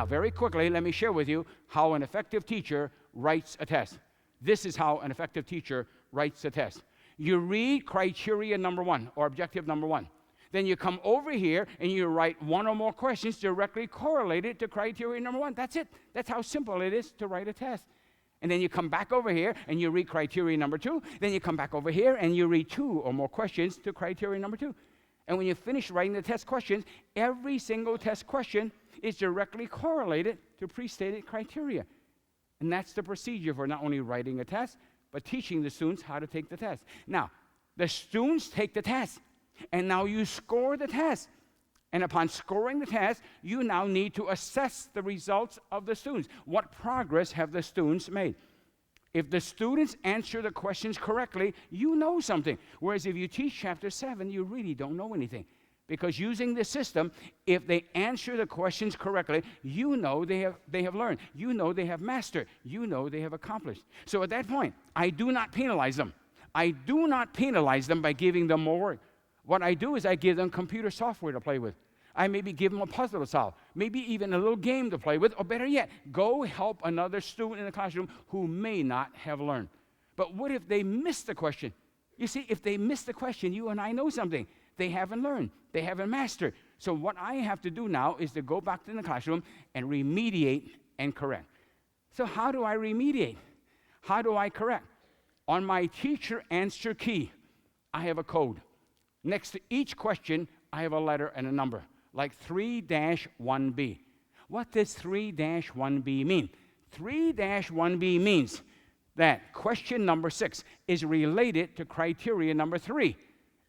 very quickly, let me share with you how an effective teacher writes a test. This is how an effective teacher writes a test. You read criteria number 1 or objective number 1. Then you come over here and you write one or more questions directly correlated to criteria number 1. That's it. That's how simple it is to write a test. And then you come back over here and you read criteria number 2. Then you come back over here and you read 2 or more questions to criteria number 2. And when you finish writing the test questions, every single test question is directly correlated to pre-stated criteria. And that's the procedure for not only writing a test, but teaching the students how to take the test. Now, the students take the test, and now you score the test. And upon scoring the test, you now need to assess the results of the students. What progress have the students made? If the students answer the questions correctly, you know something. Whereas if you teach chapter 7, you really don't know anything. Because using this system, if they answer the questions correctly, you know they have learned. You know they have mastered. You know they have accomplished. So at that point, I do not penalize them. I do not penalize them by giving them more work. What I do is I give them computer software to play with. I maybe give them a puzzle to solve, maybe even a little game to play with, or better yet, go help another student in the classroom who may not have learned. But what if they miss the question? You see, if they miss the question, you and I know something. They haven't learned. They haven't mastered. So what I have to do now is to go back to the classroom and remediate and correct. So how do I remediate? How do I correct? On my teacher answer key, I have a code. Next to each question, I have a letter and a number, like 3-1B. What does 3-1B mean? 3-1B means that question number 6 is related to criteria number 3.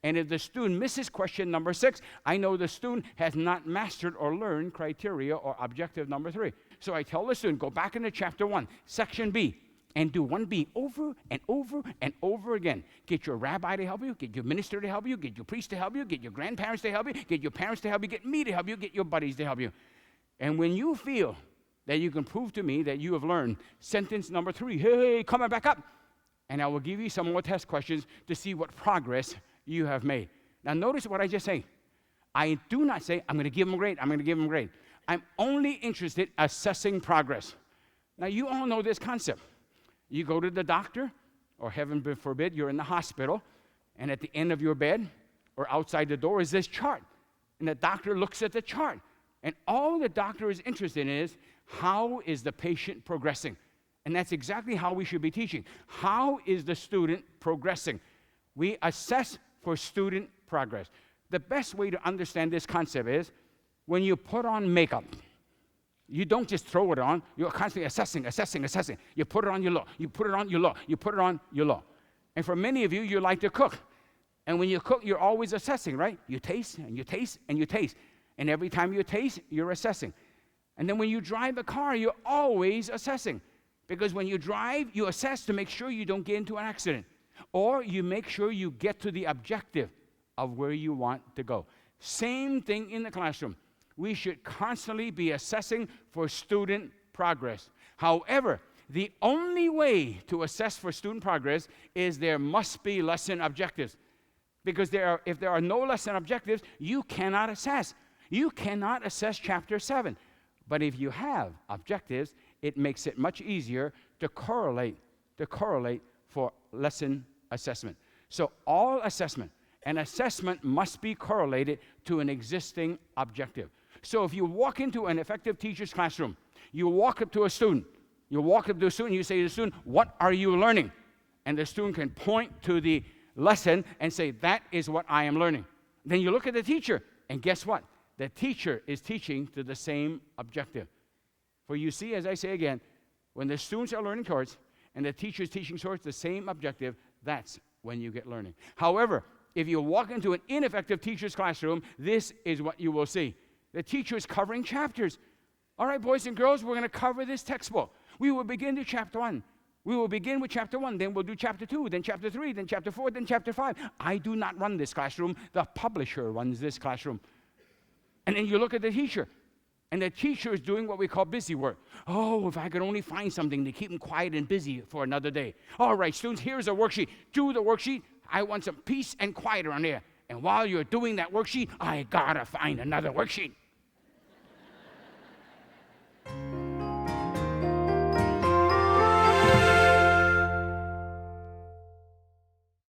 And if the student misses question number 6, I know the student has not mastered or learned criteria or objective number 3. So I tell the student, go back into chapter 1, section B, and do 1B over and over and over again. Get your rabbi to help you, get your minister to help you, get your priest to help you, get your grandparents to help you, get your parents to help you, get me to help you, get your buddies to help you. And when you feel that you can prove to me that you have learned sentence number 3, hey, coming back up, and I will give you some more test questions to see what progress you have made. Now notice what I just say. I do not say, I'm going to give them a grade, I'm going to give them a grade. I'm only interested in assessing progress. Now you all know this concept. You go to the doctor, or heaven forbid, you're in the hospital, and at the end of your bed, or outside the door is this chart. And the doctor looks at the chart. And all the doctor is interested in is, how is the patient progressing? And that's exactly how we should be teaching. How is the student progressing? We assess for student progress. The best way to understand this concept is, when you put on makeup, you don't just throw it on. You're constantly assessing. You put it on, you look. You put it on, you look. You put it on, you look. And for many of you, you like to cook. And when you cook, you're always assessing, right? You taste, and you taste, and you taste. And every time you taste, you're assessing. And then when you drive a car, you're always assessing. Because when you drive, you assess to make sure you don't get into an accident. Or you make sure you get to the objective of where you want to go. Same thing in the classroom. We should constantly be assessing for student progress. However, the only way to assess for student progress is there must be lesson objectives. Because if there are no lesson objectives, you cannot assess. You cannot assess chapter 7. But if you have objectives, it makes it much easier to correlate for lesson assessment. So all assessment must be correlated to an existing objective. So if you walk into an effective teacher's classroom, you walk up to a student, you say to the student, what are you learning? And the student can point to the lesson and say, that is what I am learning. Then you look at the teacher, and guess what? The teacher is teaching to the same objective. For you see, as I say again, when the students are learning towards and the teacher is teaching towards the same objective, that's when you get learning. However, if you walk into an ineffective teacher's classroom, this is what you will see. The teacher is covering chapters. All right, boys and girls, we're going to cover this textbook. We will begin to chapter 1. We will begin with chapter 1, then we'll do chapter 2, then chapter 3, then chapter 4, then chapter 5. I do not run this classroom. The publisher runs this classroom. And then you look at the teacher, and the teacher is doing what we call busy work. Oh, if I could only find something to keep them quiet and busy for another day. All right, students, here's a worksheet. Do the worksheet. I want some peace and quiet around here. And while you're doing that worksheet, I gotta find another worksheet.